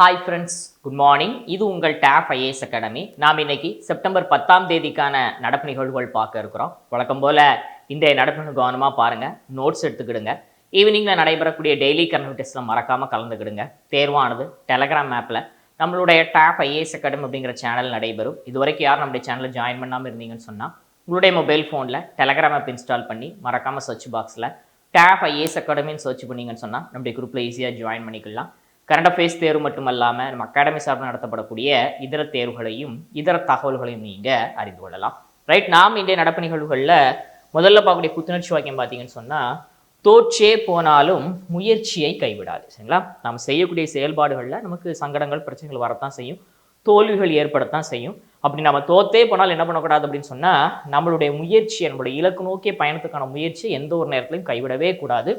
Hi friends, good morning. இது உங்கள் tape IAS academy. நாம் இன்னைக்கு செப்டம்பர் 10ஆம் தேதிக்கான நடப்பு நிகழ்வுகள் பார்க்க இருக்கிறோம். வழக்கம் போல் இந்த நடப்பு கவனமாக பாருங்கள், நோட்ஸ் எடுத்துக்கிடுங்க. ஈவினிங்கில் நடைபெறக்கூடிய டெய்லி கரண்ட் டெஸ்ட்டில் மறக்காமல் கலந்துக்கிடுங்க. தேர்வானது டெலகிராம் ஆப்பில் நம்மளுடைய டேப் ஐஏஎஸ் அகாடமி அப்படிங்கிற சேனல் நடைபெறும். இது வரைக்கும் யார் நம்முடைய சேனலில் ஜாயின் பண்ணாமல் இருந்தீங்கன்னு சொன்னால் உங்களுடைய மொபைல் ஃபோனில் டெலகிராம் ஆப் இன்ஸ்டால் பண்ணி மறக்காமல் சர்ச் பாக்ஸில் டேப் ஐஏஎஸ் அகாடமின்னு சர்ச் பண்ணிங்கன்னு சொன்னால் நம்முடைய குரூப்பில் ஈஸியாக ஜாயின் பண்ணிக்கலாம். கரண்ட் அஃபேர்ஸ் தேர்வு மட்டுமல்லாமல் நம்ம அகாடமி சார்பில் நடத்தப்படக்கூடிய இதர தேர்வுகளையும் இதர தகவல்களையும் நீங்கள் அறிந்து கொள்ளலாம். ரைட், நாம் இன்றைய நடப்பு நிகழ்வுகளில் முதல்ல பார்க்கக்கூடிய புத்துணர்ச்சி வாக்கியம் பார்த்தீங்கன்னு சொன்னால், தோற்றே போனாலும் முயற்சியை கைவிடாது. சரிங்களா, நாம் செய்யக்கூடிய செயல்பாடுகளில் நமக்கு சங்கடங்கள் பிரச்சனைகள் வரத்தான் செய்யும், தோல்விகள் ஏற்படத்தான் செய்யும். அப்படி நம்ம தோத்தே போனால் என்ன பண்ணக்கூடாது அப்படின்னு சொன்னால், நம்மளுடைய முயற்சியை, நம்மளுடைய இலக்கு நோக்கிய பயணத்துக்கான முயற்சியை எந்த ஒரு நேரத்திலையும் கைவிடவே கூடாது.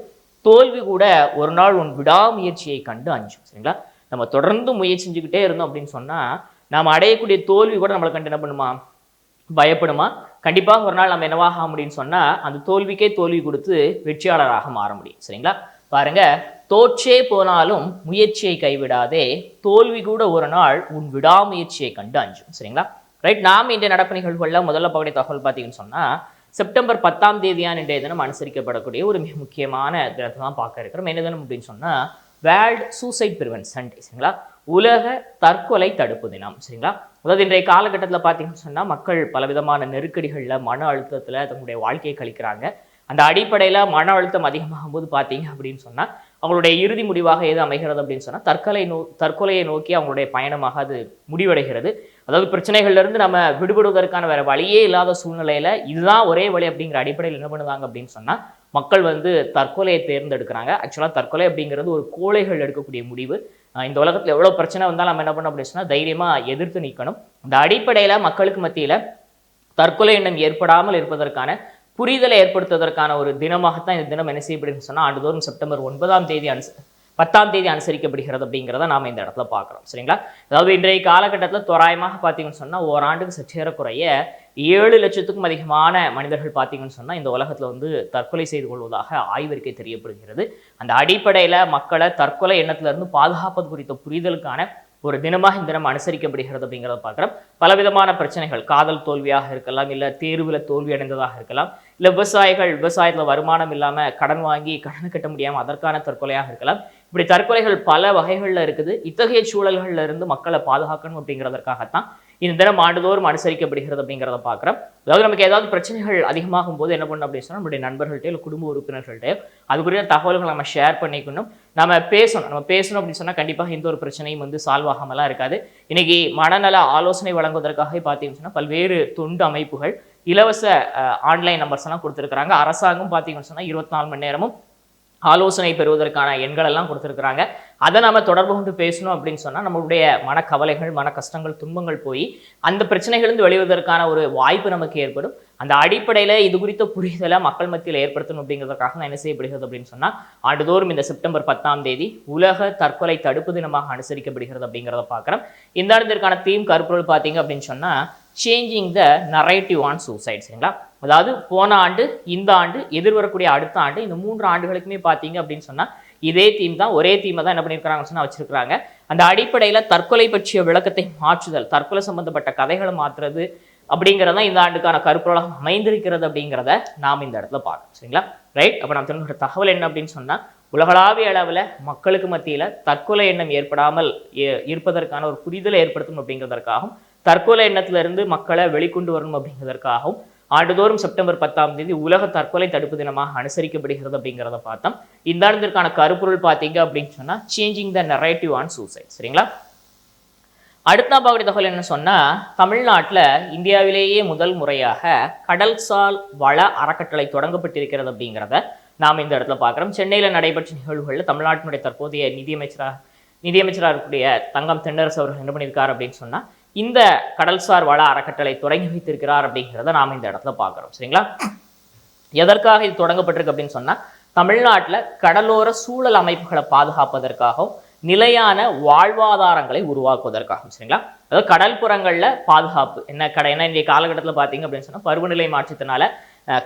தோல்வி கூட ஒரு நாள் உன் விடாமுயற்சியை கண்டு அஞ்சும். சரிங்களா, நம்ம தொடர்ந்து முயற்சி செஞ்சுக்கிட்டே இருந்தோம் அப்படின்னு சொன்னால் நாம் அடையக்கூடிய தோல்வி கூட நம்மளை கண்டு என்ன பண்ணுமா, பயப்படுமா? கண்டிப்பாக ஒரு நாள் நம்ம என்னவாக முடியும்னு சொன்னால் அந்த தோல்விக்கே தோல்வி கொடுத்து வெற்றியாளராக மாற முடியும். சரிங்களா, பாருங்க, தோற்றே போனாலும் முயற்சியை கைவிடாதே, தோல்வி கூட ஒரு நாள் உன் விடாமுயற்சியை கண்டு அஞ்சும். சரிங்களா, ரைட். நாம் இன்றைய நடப்பு நிகழ்வுகளில் முதல்ல பார்க்கக்கூடிய தகவல் பார்த்தீங்கன்னு சொன்னால், செப்டம்பர் 10ஆம் தேதியான இன்றைய தினம் அனுசரிக்கப்படக்கூடிய ஒரு மிக முக்கியமான தினத்தை தான் பார்க்க இருக்கிறோம். என்ன தினம் அப்படின்னு சொன்னால், வேர்ல்டு சூசைட் ப்ரிவென்ஷன் டே. சரிங்களா, உலக தற்கொலை தடுப்பு தினம். சரிங்களா, அதாவது இன்றைய காலகட்டத்தில் பார்த்தீங்கன்னு சொன்னால் மக்கள் பலவிதமான நெருக்கடிகளில் மன அழுத்தத்தில் தங்களுடைய வாழ்க்கையை கழிக்கிறாங்க. அந்த அடிப்படையில் மன அழுத்தம் அதிகமாகும் போது பார்த்தீங்க அப்படின்னு சொன்னால் அவங்களுடைய இறுதி முடிவாக எது அமைகிறது அப்படின்னு சொன்னால் தற்கொலையை நோக்கி அவங்களுடைய பயணமாக அது முடிவடைகிறது. அதாவது பிரச்சனைகள்லேருந்து நம்ம விடுபடுவதற்கான வேறு வழியே இல்லாத சூழ்நிலையில் இதுதான் ஒரே வழி அப்படிங்கிற அடிப்படையில் என்ன பண்ணுவாங்க அப்படின்னு சொன்னால் மக்கள் தற்கொலையை தேர்ந்தெடுக்கிறாங்க. ஆக்சுவலாக தற்கொலை அப்படிங்கிறது ஒரு கோழைகள் எடுக்கக்கூடிய முடிவு. இந்த உலகத்தில் எவ்வளோ பிரச்சனை வந்தாலும் நம்ம என்ன பண்ணோம் அப்படின்னு சொன்னால் தைரியமாக எதிர்த்து நிற்கணும். அந்த அடிப்படையில் மக்களுக்கு மத்தியில் தற்கொலை எண்ணம் ஏற்படாமல் இருப்பதற்கான புரிதலை ஏற்படுத்துவதற்கான ஒரு தினமாகத்தான் இந்த தினம் என்ன செய்யப்படுதுன்னு சொன்னால் ஆண்டுதோறும் செப்டம்பர் 10ஆம் தேதி அனுசரிக்கப்படுகிறது அப்படிங்கிறத நாம் இந்த இடத்துல பார்க்குறோம். சரிங்களா, அதாவது இன்றைய காலகட்டத்தில் தோராயமாக பார்த்தீங்கன்னு சொன்னால் ஓராண்டுக்கு சற்றேறக்குறைய 7 லட்சத்துக்கும் அதிகமான மனிதர்கள் பார்த்தீங்கன்னு சொன்னால் இந்த உலகத்தில் தற்கொலை செய்து கொள்வதாக ஆய்வறிக்கை தெரியப்படுகிறது. அந்த அடிப்படையில் மக்களை தற்கொலை எண்ணத்திலிருந்து பாதுகாப்பது குறித்த புரிதலுக்கான ஒரு தினமாக இந்த தினம் அனுசரிக்கப்படுகிறது அப்படிங்கிறத பார்க்குறோம். பலவிதமான பிரச்சனைகள், காதல் தோல்வியாக இருக்கலாம், இல்லை தேர்வில் தோல்வி அடைந்ததாக இருக்கலாம், இல்லை விவசாயத்தில் வருமானம் இல்லாமல் கடன் வாங்கி கடன் கட்ட முடியாமல் அதற்கான தற்கொலையாக இருக்கலாம். இப்படி தற்கொலைகள் பல வகைகளில் இருக்குது. இத்தகைய சூழல்களில் இருந்து மக்களை பாதுகாக்கணும் அப்படிங்கிறதற்காகத்தான் இந்த தினம் ஆண்டுதோறும் அனுசரிக்கப்படுகிறது அப்படிங்கிறத பார்க்குறோம். அதாவது நமக்கு ஏதாவது பிரச்சனைகள் அதிகமாகும் போது என்ன பண்ணணும் அப்படின்னு சொன்னால் நம்மளுடைய நண்பர்கள்ட்டே இல்லை குடும்ப உறுப்பினர்கள்ட்டே அது குறித்த தகவல்களை நம்ம ஷேர் பண்ணிக்கணும். நம்ம பேசணும் அப்படின்னு சொன்னால் கண்டிப்பாக எந்த ஒரு பிரச்சனையும் சால்வ் ஆகாமலாம் இருக்காது. இன்னைக்கு மனநல ஆலோசனை வழங்குவதற்காக பார்த்தீங்கன்னு சொன்னால் பல்வேறு தொண்டு அமைப்புகள் இலவச ஆன்லைன் நம்பர்ஸ் எல்லாம் கொடுத்துருக்குறாங்க. அரசாங்கம் பார்த்தீங்கன்னு சொன்னால் 24 மணி நேரமும் ஆலோசனை பெறுவதற்கான எண்கள் எல்லாம் கொடுத்துருக்குறாங்க. அதை நம்ம தொடர்பு கொண்டு பேசணும் அப்படின்னு சொன்னால் நம்மளுடைய மனக்கவலைகள், மன கஷ்டங்கள், துன்பங்கள் போய் அந்த பிரச்சனைகளிலிருந்து வெளிவதற்கான ஒரு வாய்ப்பு நமக்கு ஏற்படும். அந்த அடிப்படையில் இது குறித்த புரிதலை மக்கள் மத்தியில் ஏற்படுத்தணும் அப்படிங்கிறதுக்காக தான் என்ன செய்யப்படுகிறது அப்படின்னு சொன்னால் ஆண்டுதோறும் இந்த செப்டம்பர் 10ஆம் தேதி உலக தற்கொலை தடுப்பு தினமாக அனுசரிக்கப்படுகிறது அப்படிங்கிறத பார்க்குறோம். இந்த ஆண்டிற்கான தீம் கருப்பொருள் பார்த்தீங்க அப்படின்னு சொன்னால் changing the narrative on suicide. சரிங்களா, அதாவது போன ஆண்டு, இந்த ஆண்டு, எதிர்வரக்கூடிய அடுத்த ஆண்டு, இந்த 3 ஆண்டுகளுக்குமே பார்த்தீங்க அப்படின்னு சொன்னால் இதே தீம் தான், ஒரே தீமை தான் என்ன பண்ணியிருக்கிறாங்கன்னு சொன்னால் வச்சிருக்கிறாங்க. அந்த அடிப்படையில் தற்கொலை பற்றிய விளக்கத்தை மாற்றுதல், தற்கொலை சம்பந்தப்பட்ட கதைகளை மாற்றுறது அப்படிங்கிறதான் இந்த ஆண்டுக்கான கருப்பொருளாக அமைந்திருக்கிறது அப்படிங்கிறத நாம் இந்த இடத்துல பார்க்கணும். சரிங்களா, ரைட். அப்போ நாம் தெரிஞ்சுக்கிற தகவல் என்ன அப்படின்னு சொன்னால், உலகளாவிய அளவில் மக்களுக்கு மத்தியில் தற்கொலை எண்ணம் ஏற்படாமல் இருப்பதற்கான ஒரு புரிதலை ஏற்படுத்தணும் அப்படிங்கிறதற்காகவும் தற்கொலை எண்ணத்திலிருந்து மக்களை வெளிக்கொண்டு வரணும் அப்படிங்கிறதற்காகவும் ஆண்டுதோறும் செப்டம்பர் 10ஆம் தேதி உலக தற்கொலை தடுப்பு தினமாக அனுசரிக்கப்படுகிறது அப்படிங்கிறத பார்த்தோம். இந்த ஆண்டிற்கான கருப்பொருள் பார்த்தீங்க அப்படின்னு சொன்னால் changing the narrative on suicide. சரிங்களா, அடுத்த பாவடி தகவல் என்ன சொன்னால், தமிழ்நாட்டில் இந்தியாவிலேயே முதல் முறையாக கடல்சார் வள அறக்கட்டளை தொடங்கப்பட்டிருக்கிறது அப்படிங்கிறத நாம் இந்த இடத்துல பார்க்குறோம். சென்னையில் நடைபெற்ற நிகழ்வுகளில் தமிழ்நாட்டினுடைய தற்போதைய நிதியமைச்சராக இருக்கக்கூடிய தங்கம் தென்னரசு அவர்கள் என்ன பண்ணியிருக்கார் அப்படின்னு சொன்னால் இந்த கடல்சார் வள அறக்கட்டளை தொடங்கி வைத்திருக்கிறார் அப்படிங்கிறத நாம் இந்த இடத்துல பார்க்குறோம். சரிங்களா, எதற்காக இது தொடங்கப்பட்டிருக்கு அப்படின்னு சொன்னால் தமிழ்நாட்டில் கடலோர சூழல் அமைப்புகளை பாதுகாப்பதற்காகவும் நிலையான வாழ்வாதாரங்களை உருவாக்குவதற்காகவும். சரிங்களா, அதாவது கடல்புறங்களில் பாதுகாப்பு என்ன இன்றைய காலகட்டத்தில் பார்த்தீங்க அப்படின்னு சொன்னால் பருவநிலை மாற்றத்தினால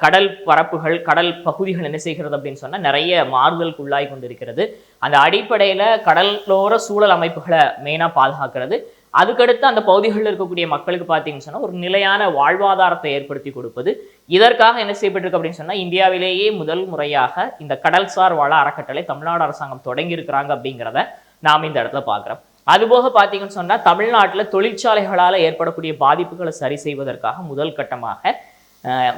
கடல் பரப்புகள் கடல் பகுதிகள் என்ன செய்கிறது அப்படின்னு சொன்னால் நிறைய மாறுதலுக்கு உள்ளாகி கொண்டிருக்கிறது. அந்த அடிப்படையில் கடலோர சூழல் அமைப்புகளை மெயினாக பாதுகாக்கிறது. அதுக்கடுத்து அந்த பகுதிகளில் இருக்கக்கூடிய மக்களுக்கு பார்த்தீங்கன்னு சொன்னால் ஒரு நிலையான வாழ்வாதாரத்தை ஏற்படுத்தி கொடுப்பது. இதற்காக என்ன செய்யப்பட்டிருக்கு அப்படின்னு சொன்னால் இந்தியாவிலேயே முதல் முறையாக இந்த கடல்சார் வள அறக்கட்டளை தமிழ்நாடு அரசாங்கம் தொடங்கி இருக்கிறாங்க அப்படிங்கிறத நாம் இந்த இடத்துல பார்க்குறோம். அதுபோக பார்த்தீங்கன்னு சொன்னால் தமிழ்நாட்டில் தொழிற்சாலைகளால் ஏற்படக்கூடிய பாதிப்புகளை சரி செய்வதற்காக முதல் கட்டமாக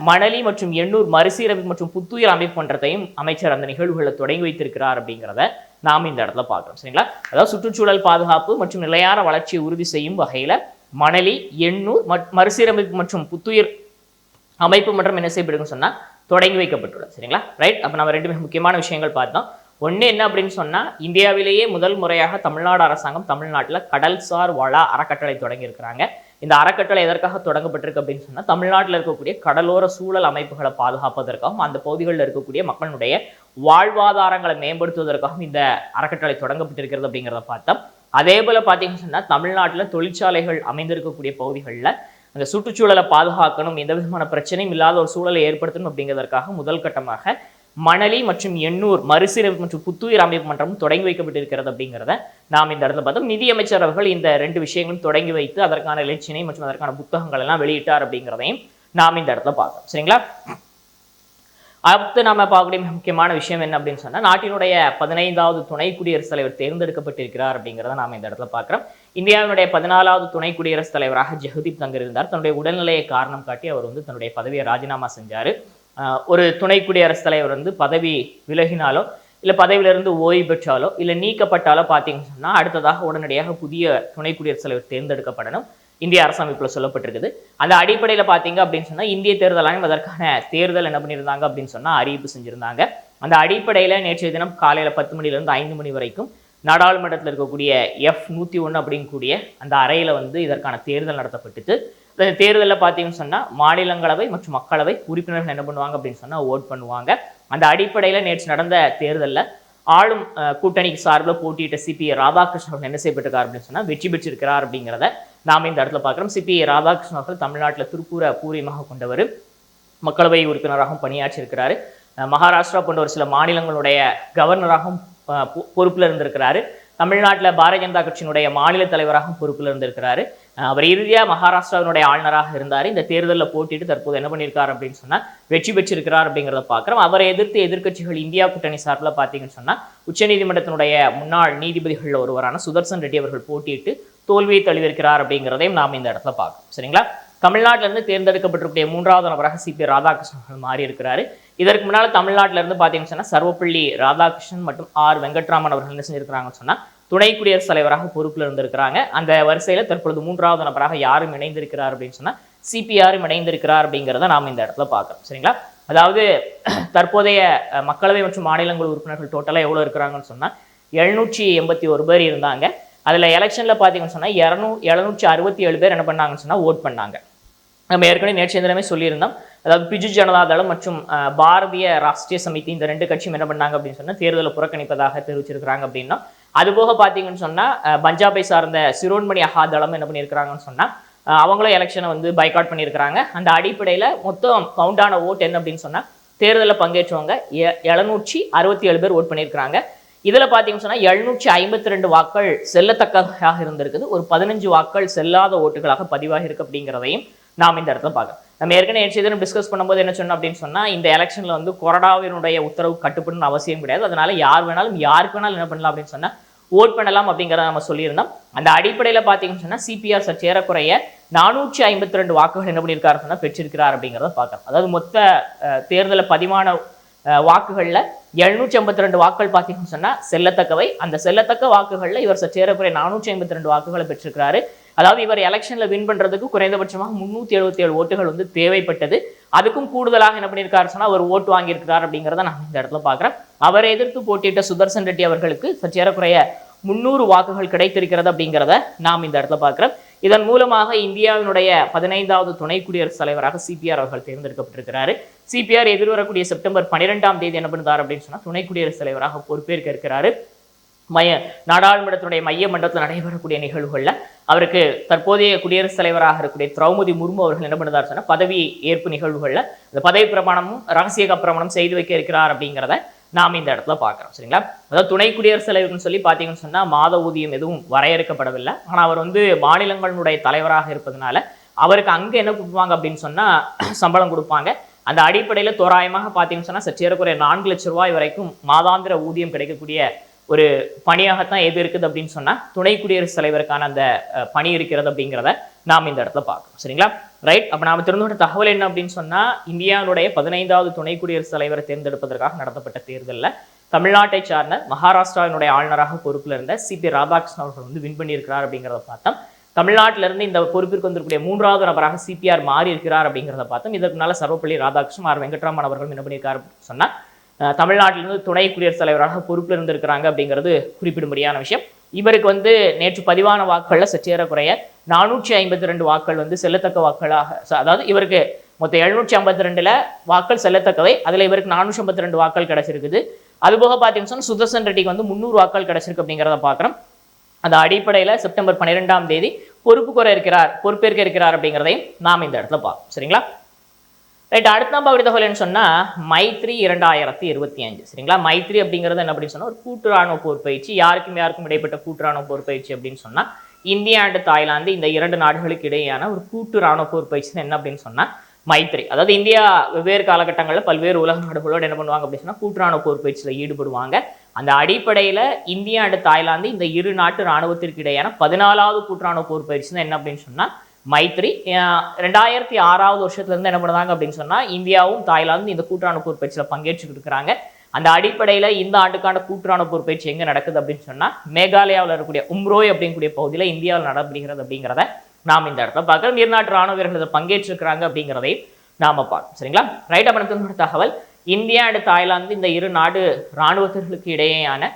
மணலி மற்றும் எண்ணூர் மறுசீரமைப்பு மற்றும் புத்துயிர் அமைப்பு மன்றத்தையும் அமைச்சர் அந்த நிகழ்வுகளில் தொடங்கி வைத்திருக்கிறார் அப்படிங்கிறத நாம் இந்த இடத்துல பார்க்குறோம். சரிங்களா? அதாவது சுற்றுச்சூழல் பாதுகாப்பு மற்றும் நிலையான வளர்ச்சியை உறுதி செய்யும் வகையில் மணலி எண்ணூர் மறுசீரமைப்பு மற்றும் புத்துயிர் அமைப்பு மன்றம் என்ன செய்யப்படுதுன்னு சொன்னால் தொடங்கி வைக்கப்பட்டுள்ளது. சரிங்களா? ரைட். அப்போ நம்ம ரெண்டு முக்கியமான விஷயங்கள் பார்த்தோம். ஒன்று என்ன அப்படின்னு சொன்னால் இந்தியாவிலேயே முதல் முறையாக தமிழ்நாடு அரசாங்கம் தமிழ்நாட்டில் கடல்சார் வள அறக்கட்டளை தொடங்கி இருக்கிறாங்க. இந்த அறக்கட்டளை எதற்காக தொடங்கப்பட்டிருக்கு அப்படின்னு சொன்னால் தமிழ்நாட்டில் இருக்கக்கூடிய கடலோர சூழல் அமைப்புகளை பாதுகாப்பதற்காகவும் அந்த பகுதிகளில் இருக்கக்கூடிய மக்களுடைய வாழ்வாதாரங்களை மேம்படுத்துவதற்காகவும் இந்த அறக்கட்டளை தொடங்கப்பட்டிருக்கிறது அப்படிங்கிறத பார்த்தோம். அதே போல பார்த்தீங்கன்னு சொன்னால் தமிழ்நாட்டில் தொழிற்சாலைகள் அமைந்திருக்கக்கூடிய பகுதிகளில் அந்த சுற்றுச்சூழலை பாதுகாக்கணும், எந்த விதமான பிரச்சனையும் இல்லாத ஒரு சூழலை ஏற்படுத்தணும் அப்படிங்கிறதற்காக முதல் கட்டமாக மணலி மற்றும் எண்ணூர் மறுசீரமைப்பு மற்றும் புத்துயிர் அமைப்பு மன்றமும் தொடங்கி வைக்கப்பட்டிருக்கிறது அப்படிங்கிறத நாம் இந்த இடத்துல பார்த்தோம். நிதியமைச்சர் அவர்கள் இந்த ரெண்டு விஷயங்களும் தொடங்கி வைத்து அதற்கான இலச்சினை மற்றும் அதற்கான புத்தகங்கள் எல்லாம் வெளியிட்டார் அப்படிங்கிறதையும் நாம் இந்த இடத்துல பார்த்தோம். சரிங்களா? அடுத்து நாம பார்க்கக்கூடிய முக்கியமான விஷயம் என்ன அப்படின்னு சொன்னா நாட்டினுடைய 15வது துணை குடியரசுத் தலைவர் தேர்ந்தெடுக்கப்பட்டிருக்கிறார் அப்படிங்கிறத நாம இந்த இடத்துல பார்க்கிறோம். இந்தியாவினுடைய 14வது துணை குடியரசுத் தலைவராக ஜெகதீப் தங்கர் இருந்தார். தன்னுடைய உடல்நிலையை காரணம் காட்டி அவர் தன்னுடைய பதவியை ராஜினாமா செஞ்சாரு. ஒரு துணை குடியரசுத் தலைவர் பதவி விலகினாலோ இல்லை பதவியிலிருந்து ஓய்வு பெற்றாலோ இல்லை நீக்கப்பட்டாலோ பார்த்தீங்கன்னு சொன்னால் அடுத்ததாக உடனடியாக புதிய துணை குடியரசுத் தலைவர் தேர்ந்தெடுக்கப்படணும். இந்திய அரசமைப்பில் சொல்லப்பட்டிருக்குது. அந்த அடிப்படையில் பார்த்தீங்க அப்படின்னு சொன்னால் இந்திய தேர்தல் ஆணையம் அதற்கான தேர்தல் என்ன பண்ணியிருந்தாங்க அப்படின்னு சொன்னால் அறிவிப்பு செஞ்சுருந்தாங்க. அந்த அடிப்படையில் நேற்றைய தினம் காலையில் 10 மணிலேருந்து 5 மணி வரைக்கும் நாடாளுமன்றத்தில் இருக்கக்கூடிய F101 அப்படிங்கக்கூடிய அந்த அறையில் இதற்கான தேர்தல் நடத்தப்பட்டுச்சு. இந்த தேர்தலில் பார்த்தீங்கன்னு சொன்னால் மாநிலங்களவை மற்றும் மக்களவை உறுப்பினர்கள் என்ன பண்ணுவாங்க அப்படின்னு சொன்னால் ஓட் பண்ணுவாங்க. அந்த அடிப்படையில் நேற்று நடந்த தேர்தலில் ஆளும் கூட்டணிக்கு சார்பில் போட்டியிட்ட CPA ராதாகிருஷ்ணன் அவர்கள் என்ன செய்யப்பட்டிருக்கார் அப்படின்னு சொன்னால் வெற்றி பெற்றிருக்கிறார் அப்படிங்கிறத நாம் இந்த இடத்துல பார்க்குறோம். CPA ராதாகிருஷ்ணன் அவர்கள் தமிழ்நாட்டில் திருப்பூரை பூர்வீகமாக கொண்டவர், மக்களவை உறுப்பினராகவும் பணியாற்றியிருக்கிறாரு. மகாராஷ்டிரா போன்ற ஒரு சில மாநிலங்களுடைய கவர்னராகவும் பொறுப்பில் இருந்திருக்கிறாரு. தமிழ்நாட்டில் பாரதிய ஜனதா கட்சியினுடைய மாநில தலைவராகவும் பொறுப்பில் இருந்திருக்கிறாரு. அவர் இறுதியாக மகாராஷ்டிராவினுடைய ஆளுநராக இருந்தார். இந்த தேர்தலில் போட்டிட்டு தற்போது என்ன பண்ணியிருக்காரு அப்படின்னு சொன்னால் வெற்றி பெற்றிருக்கிறார் அப்படிங்கிறத பார்க்குறோம். அவரை எதிர்த்து எதிர்க்கட்சிகள் இந்தியா கூட்டணி சார்பில் பார்த்தீங்கன்னு சொன்னால் உச்சநீதிமன்றத்தினுடைய முன்னாள் நீதிபதிகளில் ஒருவரான சுதர்சன் ரெட்டி அவர்கள் போட்டியிட்டு தோல்வியை தழுவிருக்கிறார் அப்படிங்கிறதையும் நாம் இந்த இடத்துல பார்க்கணும். சரிங்களா? தமிழ்நாட்டிலிருந்து தேர்ந்தெடுக்கப்பட்டிருக்கூடிய 3வது நபராக CPA ராதாகிருஷ்ணன் அவர்கள் மாறி இருக்கிறாரு. இதற்கு முன்னால் தமிழ்நாட்டிலிருந்து பார்த்தீங்கன்னு சொன்னால் சர்வப்பள்ளி ராதாகிருஷ்ணன் மற்றும் R வெங்கட்ராமன் அவர்கள் என்ன செஞ்சிருக்கிறாங்கன்னு சொன்னால் துணை குடியரசுத் தலைவராக பொறுப்பில் இருந்திருக்கிறாங்க. அந்த வரிசையில் தற்பொழுது 3வது நபராக யாரும் இணைந்திருக்கிறார் அப்படின்னு சொன்னால் CPRம் இணைந்திருக்கிறார் அப்படிங்கிறத நாம் இந்த இடத்துல பார்க்குறோம். சரிங்களா? அதாவது தற்போதைய மக்களவை மற்றும் மாநிலங்கள் உறுப்பினர்கள் டோட்டலாக எவ்வளோ இருக்கிறாங்கன்னு சொன்னால் 781 பேர் இருந்தாங்க. அதில் எலெக்ஷனில் பார்த்தீங்கன்னு சொன்னால் 767 பேர் என்ன பண்ணாங்கன்னு சொன்னால் ஓட் பண்ணாங்க. நம்ம ஏற்கனவே நேற்று தினமே சொல்லியிருந்தோம். அதாவது பிஜு ஜனதா தளம் மற்றும் பாரதிய ராஷ்டிரிய சமிதி இந்த ரெண்டு கட்சியும் என்ன பண்ணாங்க அப்படின்னு சொன்னால் தேர்தலை புறக்கணிப்பதாக தெரிவிச்சிருக்கிறாங்க அப்படின்னா, அதுபோக பார்த்தீங்கன்னு சொன்னால் பஞ்சாபை சார்ந்த சிரோன்மணி அகாதளம் என்ன பண்ணியிருக்கிறாங்கன்னு சொன்னால் அவங்களும் எலெக்ஷனை பைக்காட் பண்ணியிருக்கிறாங்க. அந்த அடிப்படையில் மொத்தம் கவுண்டான ஓட் என்ன அப்படின்னு சொன்னால் தேர்தலில் பங்கேற்றவங்க 767 பேர் ஓட் பண்ணியிருக்கிறாங்க. இதில் பார்த்தீங்கன்னு சொன்னால் 752 வாக்கள் செல்லத்தக்கதாக இருந்திருக்குது. ஒரு 15 வாக்கள் செல்லாத ஓட்டுகளாக பதிவாகி இருக்கு அப்படிங்கிறதையும் நாம் இந்த இடத்துல பார்க்கலாம். நம்ம ஏற்கனவே நேற்று தினம் டிஸ்கஸ் பண்ணும்போது என்ன சொன்னோம் அப்படின்னு சொன்னால் இந்த எலெக்ஷனில் கொரோனாவினுடைய உத்தரவு கட்டுப்படணும்னு அவசியம் கிடையாது. அதனால யார் வேணாலும் யாருக்கு வேணாலும் என்ன பண்ணலாம் அப்படின்னு சொன்னால் ஓட் பண்ணலாம் அப்படிங்கிறத நம்ம சொல்லியிருந்தோம். அந்த அடிப்படையில் பார்த்தீங்கன்னு சொன்னால் CPR சற்றேறக்குறைய 452 வாக்குகள் என்ன பண்ணியிருக்காரு சொன்னால் பெற்றிருக்கிறார் அப்படிங்கிறத பார்க்கலாம். அதாவது மொத்த தேர்தலில் பதிவான வாக்குகளில் 752 வாக்குகள் பார்த்தீங்கன்னு சொன்னால் செல்லத்தக்கவை. அந்த செல்லத்தக்க வாக்குகளில் இவர் சற்றேறக்குறைய 452 வாக்குகளை பெற்றிருக்கிறாரு. அதாவது இவர் எலெக்ஷனில் வின் பண்ணுறதுக்கு குறைந்தபட்சமாக 377 ஓட்டுகள் தேவைப்பட்டது. அதுக்கும் கூடுதலாக என்ன பண்ணியிருக்காரு சொன்னால் அவர் ஓட்டு வாங்கியிருக்கிறார் அப்படிங்கிறத நான் இந்த இடத்துல பார்க்குறேன். அவரை எதிர்த்து போட்டியிட்ட சுதர்சன் ரெட்டி அவர்களுக்கு சற்றேறக்குறைய 300 வாக்குகள் கிடைத்திருக்கிறது அப்படிங்கிறத நாம் இந்த இடத்துல பார்க்குறோம். இதன் மூலமாக இந்தியாவினுடைய 15வது துணை குடியரசுத் தலைவராக CPR அவர்கள் தேர்ந்தெடுக்கப்பட்டிருக்கிறாரு. CPR எதிர்வரக்கூடிய செப்டம்பர் 12ஆம் தேதி என்ன பண்ணுறாரு அப்படின்னு சொன்னால் துணை குடியரசுத் தலைவராக பொறுப்பேற்க இருக்கிறாரு. நாடாளுமன்றத்தினுடைய மைய மண்டலத்தில் நடைபெறக்கூடிய நிகழ்வுகளில் அவருக்கு தற்போதைய குடியரசுத் தலைவராக இருக்கக்கூடிய திரௌபதி முர்மு அவர்கள் என்ன பண்ணுறாரு சொன்னா பதவி ஏற்பு நிகழ்வுகளில் இந்த பதவி பிரமாணமும் ரகசிய பிரமாணம் செய்து வைக்க இருக்கிறார் அப்படிங்கிறத நாம் இந்த இடத்துல பார்க்குறோம். சரிங்களா? அதாவது துணை குடியரசுத் தலைவர்னு சொல்லி பார்த்தீங்கன்னு சொன்னால் மாத ஊதியம் எதுவும் வரையறுக்கப்படவில்லை. ஆனால் அவர் மாநிலங்களுடைய தலைவராக இருப்பதனால அவருக்கு அங்கே என்ன கொடுப்பாங்க அப்படின்னு சொன்னால் சம்பளம் கொடுப்பாங்க. அந்த அடிப்படையில் தோராயமாக பார்த்தீங்கன்னு சொன்னால் சற்றேறக்குறைய 4 லட்சம் ரூபாய் வரைக்கும் மாதாந்திர ஊதியம் கிடைக்கக்கூடிய ஒரு பணியாகத்தான் எது இருக்குது அப்படின்னு சொன்னால் துணை குடியரசுத் தலைவருக்கான அந்த பணி இருக்கிறது அப்படிங்கிறத நாம் இந்த இடத்துல பார்க்கணும். சரிங்களா? ரைட். அப்போ நாம் தெரிந்துகொண்ட தகவல் என்ன அப்படின்னு சொன்னால் இந்தியாவுடைய 15வது துணை குடியரசுத் தலைவரை தேர்ந்தெடுப்பதற்காக நடத்தப்பட்ட தேர்தலில் தமிழ்நாட்டை சார்ந்த மகாராஷ்டிராவினுடைய ஆளுநராக பொறுப்பில் இருந்த சிபி ராதாகிருஷ்ணன் அவர்கள் வின் பண்ணியிருக்கிறார் அப்படிங்கிறத பார்த்தோம். தமிழ்நாட்டிலிருந்து இந்த பொறுப்பிற்கு வந்திருக்கூடிய 3வது நபராக சிபிஆர் மாறி இருக்கிறார் அப்படிங்கிறத பார்த்தோம். இதற்கு முன்னால் சர்வப்பள்ளி ராதாகிருஷ்ணன் ஆர் வெங்கட்ராமன் அவர்கள் என்ன பண்ணியிருக்காரு சொன்னால் தமிழ்நாட்டிலிருந்து துணை குடியரசுத் தலைவராக பொறுப்பில் இருந்திருக்கிறாங்க அப்படிங்கிறது குறிப்பிடும்படியான விஷயம். இவருக்கு நேற்று பதிவான வாக்குகளில் சற்றேறக்குறைய 452 வாக்குகள் செல்லத்தக்க வாக்குகளாக, அதாவது இவருக்கு மொத்தம் 752 வாக்கள் செல்லத்தக்கவை. அதில் இவருக்கு 452 வாக்கள் கிடைச்சிருக்குது. அதுபோக பார்த்தீங்கன்னு சொன்னால் சுதர்சன் ரெட்டிக்கு 300 வாக்கள் கிடைச்சிருக்கு அப்படிங்கிறத பார்க்குறோம். அந்த அடிப்படையில் செப்டம்பர் 12ஆம் தேதி பொறுப்பேற்க இருக்கிறார் அப்படிங்கிறதையும் நாம் இந்த இடத்துல பார்ப்போம். சரிங்களா? ரைட். அடுத்த நம்ம தகவல் சொன்னால் மைத்ரி 2025. சரிங்களா? மைத்ரி அப்படிங்கிறது என்ன அப்படின்னு சொன்னால் ஒரு கூட்டு ராணுவ போர் பயிற்சி. யாருக்கும் இடைப்பட்ட கூட்டு ராணுவ போர் பயிற்சி அப்படின்னு சொன்னால் இந்தியா அண்ட் தாய்லாந்து இந்த 2 நாடுகளுக்கு இடையேயான ஒரு கூட்டு ராணுவ போர் பயிற்சி என்ன அப்படின்னு சொன்னால் மைத்ரி. அதாவது இந்தியா வெவ்வேறு காலகட்டங்களில் பல்வேறு உலக நாடுகளோடு என்ன பண்ணுவாங்க அப்படின்னு சொன்னால் கூட்டு ராணுவ போர் பயிற்சியில் ஈடுபடுவாங்க. அந்த அடிப்படையில் இந்தியா அண்ட் தாய்லாந்து இந்த 2 நாட்டு ராணுவத்திற்கு இடையான 14வது கூட்டு ராணுவ போர் பயிற்சி என்ன அப்படின்னு சொன்னால் மைத்ரி. 2006வது வருஷத்துலேருந்து என்ன பண்ணுறாங்க அப்படின்னு சொன்னால் இந்தியாவும் தாய்லாந்தும் இந்த கூட்டுராணுவ போர் பயிற்சியில் பங்கேற்றுக்கிட்டு இருக்கிறாங்க. அந்த அடிப்படையில் இந்த ஆண்டுக்கான கூட்டுராணுவ போர் பயிற்சி எங்கே நடக்குது அப்படின்னு சொன்னால் மேகாலயாவில் இருக்கக்கூடிய உம்ரோய் அப்படிங்கக்கூடிய பகுதியில் இந்தியாவில் நடைபெறுகிறது அப்படிங்கிறத நாம் இந்த இடத்துல பார்க்குறோம். இருநாட்டு ராணுவ வீரர்கள் இதை பங்கேற்றிருக்கிறாங்க அப்படிங்கிறதை நாம் பார்க்கணும். சரிங்களா? ரைட். அப்போ தகவல் இந்தியா அண்ட் தாய்லாந்து இந்த 2 நாடு இராணுவத்திற்கு இடையேயான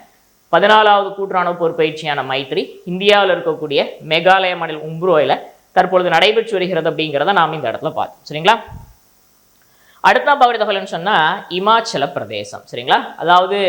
14வது கூட்டுராணுவ போர் பயிற்சியான மைத்ரி இந்தியாவில் இருக்கக்கூடிய மேகாலய மாநிலம் உம்ரோயில் தற்பொழுது நடைபெற்று வருகிறது அப்படிங்கிறத நாம் இந்த இடத்துல பார்த்தோம். சரிங்களா? அடுத்த தகவல்னு சொன்னால் இமாச்சல பிரதேசம். சரிங்களா? அதாவது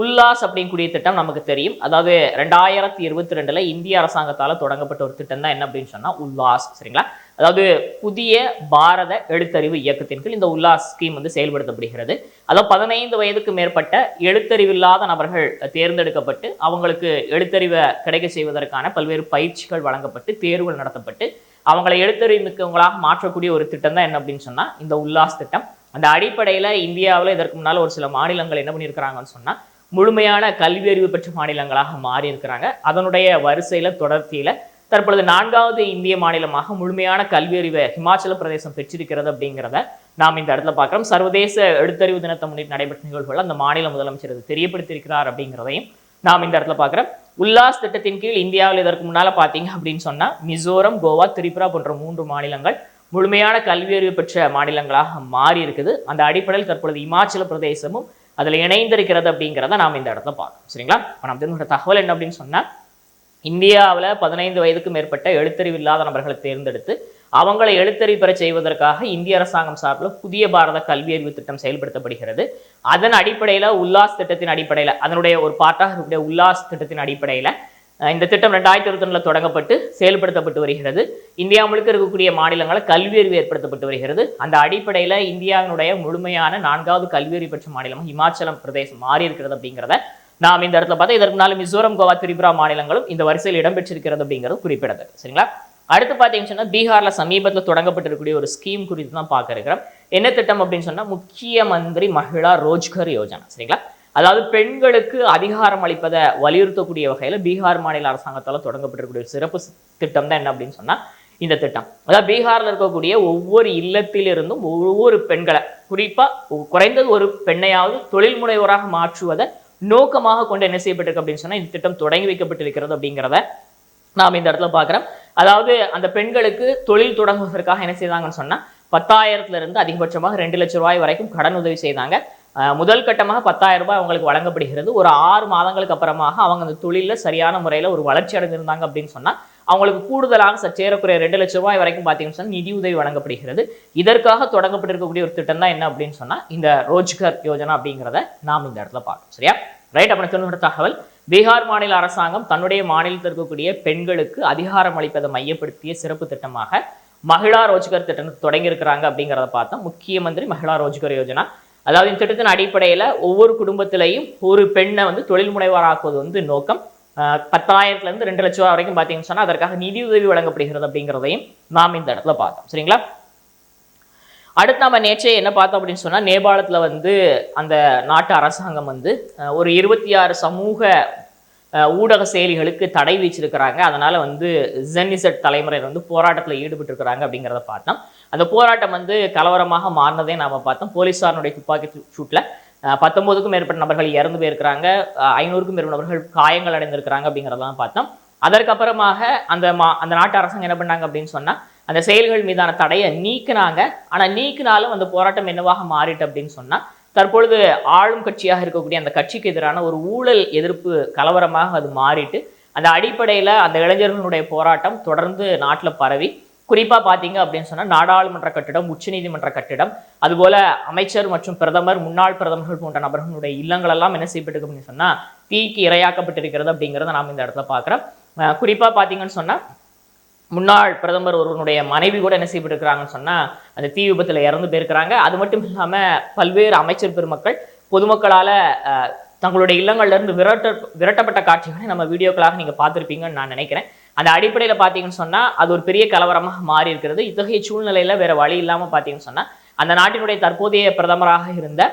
உல்லாஸ் அப்படிங்கக்கூடிய திட்டம் நமக்கு தெரியும். அதாவது 2022 இந்திய அரசாங்கத்தால் தொடங்கப்பட்ட ஒரு திட்டம் தான் என்ன அப்படின்னு சொன்னால் உல்லாஸ். சரிங்களா? அதாவது புதிய பாரத எழுத்தறிவு இயக்கத்தின் கீழ் இந்த உல்லாஸ் ஸ்கீம் செயல்படுத்தப்படுகிறது. அதாவது 15 வயதுக்கு மேற்பட்ட எழுத்தறிவில்லாத நபர்கள் தேர்ந்தெடுக்கப்பட்டு அவங்களுக்கு எழுத்தறிவை கிடைக்க செய்வதற்கான பல்வேறு பயிற்சிகள் வழங்கப்பட்டு தேர்வுகள் நடத்தப்பட்டு அவங்களை எழுத்தறிவு மிக்கவங்களாக மாற்றக்கூடிய ஒரு திட்டம் தான் என்ன அப்படின்னு சொன்னால் இந்த உல்லாஸ் திட்டம். அந்த அடிப்படையில் இந்தியாவில் இதற்கு முன்னால் ஒரு சில மாநிலங்கள் என்ன பண்ணியிருக்கிறாங்கன்னு சொன்னால் முழுமையான கல்வி அறிவு பெற்ற மாநிலங்களாக மாறி இருக்கிறாங்க. அதனுடைய வரிசையில் தொடர்ச்சியில் தற்பொழுது 4வது இந்திய மாநிலமாக முழுமையான கல்வி அறிவை ஹிமாச்சல பிரதேசம் பெற்றிருக்கிறது அப்படிங்கிறத நாம் இந்த இடத்துல பார்க்குறோம். சர்வதேச எழுத்தறிவு தினத்தை முன்னிட்டு நடைபெற்ற நிகழ்வுகள் அந்த மாநில முதலமைச்சர் தெரியப்படுத்தியிருக்கிறார் அப்படிங்கிறதையும் நாம் இந்த இடத்துல பார்க்குறோம். உல்லாஸ் திட்டத்தின் கீழ் இந்தியாவில் இதற்கு முன்னால் பார்த்தீங்க அப்படின்னு சொன்னால் மிசோரம், கோவா, திரிபுரா போன்ற 3 மாநிலங்கள் முழுமையான கல்வி அறிவு பெற்ற மாநிலங்களாக மாறி இருக்குது. அந்த அடிப்படையில் தற்பொழுது இமாச்சல பிரதேசமும் அதில் இணைந்திருக்கிறது அப்படிங்கிறத நாம் இந்த இடத்துல பார்க்கணும். சரிங்களா? இப்போ நாம் தெரிஞ்சுக்கிற தகவல் என்ன அப்படின்னு சொன்னால் இந்தியாவில் 15 வயதுக்கு மேற்பட்ட எழுத்தறிவு இல்லாத நபர்களை தேர்ந்தெடுத்து அவங்களை எழுத்தறிவு பெற செய்வதற்காக இந்திய அரசாங்கம் சார்பில் புதிய பாரத கல்வி அறிவு திட்டம் செயல்படுத்தப்படுகிறது. அதன் அடிப்படையில் உல்லாஸ் திட்டத்தின் அடிப்படையில் அதனுடைய ஒரு பார்ட்டாக இருக்கக்கூடிய உல்லாஸ் திட்டத்தின் அடிப்படையில் இந்த திட்டம் 2021 தொடங்கப்பட்டு செயல்படுத்தப்பட்டு வருகிறது. இந்தியா முழுக்க இருக்கக்கூடிய மாநிலங்களில் கல்வி அறிவு ஏற்படுத்தப்பட்டு வருகிறது. அந்த அடிப்படையில் இந்தியாவினுடைய முழுமையான 4வது கல்வி அறிவு பெற்ற மாநிலம் இமாச்சல பிரதேசம் மாறி இருக்கிறது அப்படிங்கிறத நாம் இந்த இடத்துல பார்த்தா இதற்கு முன்னால் மிசோரம், கோவா, திரிபுரா மாநிலங்களும் இந்த வரிசையில் இடம்பெற்றிருக்கிறது அப்படிங்கிறது குறிப்பிடத்தக்கது. சரிங்களா? அடுத்து பார்த்தீங்கன்னு சொன்னால் பீகாரில் சமீபத்தில் தொடங்கப்பட்டிருக்கக்கூடிய ஒரு ஸ்கீம் குறித்து தான் பார்க்க இருக்கிறோம். என்ன திட்டம் அப்படின்னு சொன்னால் முக்கிய மந்திரி மகிழா ரோஜ்கர் யோஜனா. சரிங்களா? அதாவது பெண்களுக்கு அதிகாரம் அளிப்பதை வலியுறுத்தக்கூடிய வகையில் பீகார் மாநில அரசாங்கத்தால் தொடங்கப்பட்டிருக்கக்கூடிய சிறப்பு திட்டம் தான் என்ன அப்படின்னு சொன்னால் இந்த திட்டம். அதாவது பீகாரில் இருக்கக்கூடிய ஒவ்வொரு இல்லத்திலிருந்தும் ஒவ்வொரு பெண்களை குறிப்பாக குறைந்தது ஒரு பெண்ணையாவது தொழில் முனைவோராக மாற்றுவதை நோக்கமாக கொண்டு என்ன செய்யப்பட்டிருக்கு அப்படின்னு சொன்னால் இந்த திட்டம் தொடங்கி வைக்கப்பட்டிருக்கிறது அப்படிங்கிறத நாம் இந்த இடத்துல பார்க்குறோம். அதாவது அந்த பெண்களுக்கு தொழில் தொடங்குவதற்காக என்ன செய்தாங்கன்னு சொன்னால் 10,000 அதிகபட்சமாக 2 லட்சம் ரூபாய் வரைக்கும் கடன் உதவி செய்தாங்க. முதல் கட்டமாக 10,000 ரூபாய் அவங்களுக்கு வழங்கப்படுகிறது. ஒரு 6 மாதங்களுக்கு அப்புறமாக அவங்க அந்த தொழிலில் சரியான முறையில் ஒரு வளர்ச்சி அடைந்திருந்தாங்க அப்படின்னு சொன்னால் அவங்களுக்கு கூடுதலாக சற்றேறக்குறைய 2 லட்சம் ரூபாய் வரைக்கும் பார்த்தீங்கன்னு சொன்னால் நிதி உதவி வழங்கப்படுகிறது. இதற்காக தொடங்கப்பட்டிருக்கக்கூடிய ஒரு திட்டம் தான் என்ன அப்படின்னு சொன்னால் இந்த ரோஜ்கர் யோஜனா அப்படிங்கிறத நாம் இந்த இடத்துல பார்க்கணும். சரியா? ரைட். அப்படி சொன்ன தகவல் பீகார் மாநில அரசாங்கம் தன்னுடைய மாநிலத்தில் இருக்கக்கூடிய பெண்களுக்கு அதிகாரம் அளிப்பதை மையப்படுத்திய சிறப்பு திட்டமாக மகிழா ரோஜ்கர் திட்டத்தை தொடங்கி இருக்கிறாங்க அப்படிங்கிறத பார்த்தோம். முக்கிய மந்திரி மகிழா ரோஜ்கர் யோஜனா. அதாவது இந்த திட்டத்தின் அடிப்படையில் ஒவ்வொரு குடும்பத்திலையும் ஒரு பெண்ணை தொழில் முனைவராக்குவது நோக்கம். 10,000 2 லட்சம் ரூபாய் வரைக்கும் பார்த்தீங்கன்னு சொன்னா அதற்காக நிதியுதவி வழங்கப்படுகிறது அப்படிங்கிறதையும் நாம் இந்த இடத்துல பார்த்தோம். சரிங்களா? அடுத்து நம்ம நேற்றே என்ன பார்த்தோம் அப்படின்னு சொன்னா, நேபாளத்துல அந்த நாட்டு அரசாங்கம் ஒரு 26 சமூக ஊடக செயலிகளுக்கு தடை விதிச்சிருக்கிறாங்க. அதனால ஜென்னிசெட் தலைமுறையில் போராட்டத்தில் ஈடுபட்டு இருக்கிறாங்க அப்படிங்கிறத பார்த்தோம். அந்த போராட்டம் கலவரமாக மாறினதே நாம பார்த்தோம். போலீசாருடைய துப்பாக்கி சூட்ல 19க்கும் மேற்பட்ட நபர்கள் இறந்து போயிருக்கிறாங்க, 500க்கும் மேற்பட்ட நபர்கள் காயங்கள் அடைந்திருக்கிறாங்க அப்படிங்கிறதெல்லாம் பார்த்தோம். அதற்கப்புறமாக அந்த நாட்டு அரசாங்கம் என்ன பண்ணாங்க அப்படின்னு சொன்னா, அந்த செயல்கள் மீதான தடையை நீக்கினாங்க. ஆனா நீக்கினாலும் அந்த போராட்டம் என்னவாக மாறிட்டு அப்படின்னு சொன்னா, தற்பொழுது ஆளும் கட்சியாக இருக்கக்கூடிய அந்த கட்சிக்கு எதிரான ஒரு ஊழல் எதிர்ப்பு கலவரமாக அது மாறிட்டு, அந்த அடிப்படையில அந்த இளைஞர்களுடைய போராட்டம் தொடர்ந்து நாட்டில் பரவி, குறிப்பா பாத்தீங்க அப்படின்னு சொன்னா நாடாளுமன்ற கட்டிடம், உச்சநீதிமன்ற கட்டிடம், அதுபோல அமைச்சர் மற்றும் பிரதமர், முன்னாள் பிரதமர்கள் போன்ற நபர்களுடைய இல்லங்கள் எல்லாம் என்ன செய்யப்பட்டிருக்கு அப்படின்னு சொன்னா தீக்கு இரையாக்கப்பட்டிருக்கிறது அப்படிங்கிறத நாம் இந்த இடத்துல பார்க்கிறோம். குறிப்பா பாத்தீங்கன்னு சொன்னா முன்னாள் பிரதமர் ஒருவனுடைய மனைவி கூட என்ன செய்யப்பட்டிருக்கிறாங்கன்னு சொன்னா அந்த தீ விபத்துல இறந்து போயிருக்கிறாங்க. அது மட்டும் இல்லாம பல்வேறு அமைச்சர் பெருமக்கள் பொதுமக்களால தங்களுடைய இல்லங்கள்ல இருந்து விரட்டப்பட்ட காட்சிகளை நம்ம வீடியோக்களாக நீங்க பார்த்திருப்பீங்கன்னு நான் நினைக்கிறேன். அந்த அடிப்படையில பாத்தீங்கன்னு சொன்னா அது ஒரு பெரிய கலவரமாக மாறி இருக்கிறது. இத்தகைய சூழ்நிலையில வேற வழி இல்லாம பாத்தீங்கன்னு சொன்னா அந்த நாட்டினுடைய தற்போதைய பிரதமராக இருந்த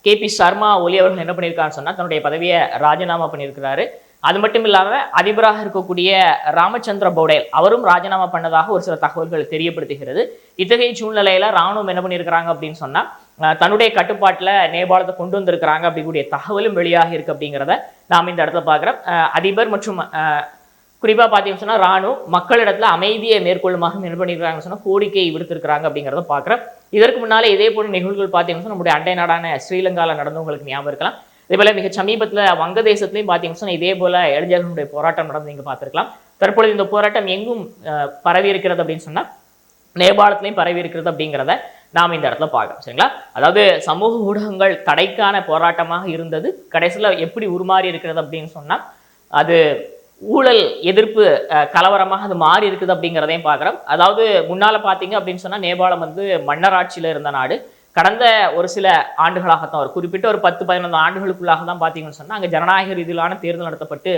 KP சர்மா ஒலி அவர்கள் என்ன பண்ணியிருக்காருன்னு சொன்னா தன்னுடைய பதவியை ராஜினாமா பண்ணியிருக்கிறாரு. அது மட்டும் இல்லாம அதிபராக இருக்கக்கூடிய ராமச்சந்திர பௌடேல் அவரும் ராஜினாமா பண்ணதாக ஒரு சில தகவல்கள் தெரியப்படுத்துகிறது. இத்தகைய சூழ்நிலையில ராணுவம் என்ன பண்ணியிருக்கிறாங்க அப்படின்னு சொன்னா தன்னுடைய கட்டுப்பாட்டுல நேபாளத்தை கொண்டு வந்திருக்கிறாங்க அப்படிக்கூடிய தகவலும் வெளியாக இருக்கு அப்படிங்கிறத நாம் இந்த இடத்துல பார்க்கிறோம். அதிபர் மற்றும் குறிப்பா பார்த்தீங்கன்னு சொன்னா ராணுவம் மக்களிடத்துல அமைதியை மேற்கொள்ளுமாக என்ன பண்ணியிருக்காங்கன்னு சொன்னா கோரிக்கை விடுத்திருக்கிறாங்க அப்படிங்கிறத பார்க்கிறோம். இதற்கு முன்னாலே இதே போன்ற நிகழ்வுகள் பார்த்தீங்கன்னா நம்முடைய அண்டை நாடான ஸ்ரீலங்காவில் நடந்தவங்களுக்கு ஞாபகம் இருக்கலாம். இதே போல மிக சமீபத்தில் வங்கதேசத்திலையும் பார்த்தீங்கன்னா இதே போல இளைஞர்களுடைய போராட்டம் நடந்து நீங்க பார்த்துருக்கலாம். தற்பொழுது இந்த போராட்டம் எங்கும் பரவி இருக்கிறது அப்படின்னு சொன்னா நேபாளத்திலையும் பரவி இருக்கிறது அப்படிங்கிறத நாம் இந்த இடத்துல பார்க்கலாம். சரிங்களா? அதாவது சமூக ஊடகங்கள் தடைக்கான போராட்டமாக இருந்தது, கடைசியில் எப்படி உருமாறி இருக்கிறது அப்படின்னு சொன்னா அது ஊழல் எதிர்ப்பு கலவரமாக அது மாறி இருக்குது அப்படிங்கிறதையும் பார்க்குறோம். அதாவது முன்னால பார்த்தீங்க அப்படின்னு சொன்னா நேபாளம் மன்னராட்சியில இருந்த நாடு. கடந்த ஒரு சில ஆண்டுகளாகத்தான் ஒரு குறிப்பிட்ட ஒரு 10-15 ஆண்டுகளுக்குள்ளாக தான் பார்த்தீங்கன்னு சொன்னா அங்கே ஜனநாயக ரீதியிலான தேர்தல் நடத்தப்பட்டு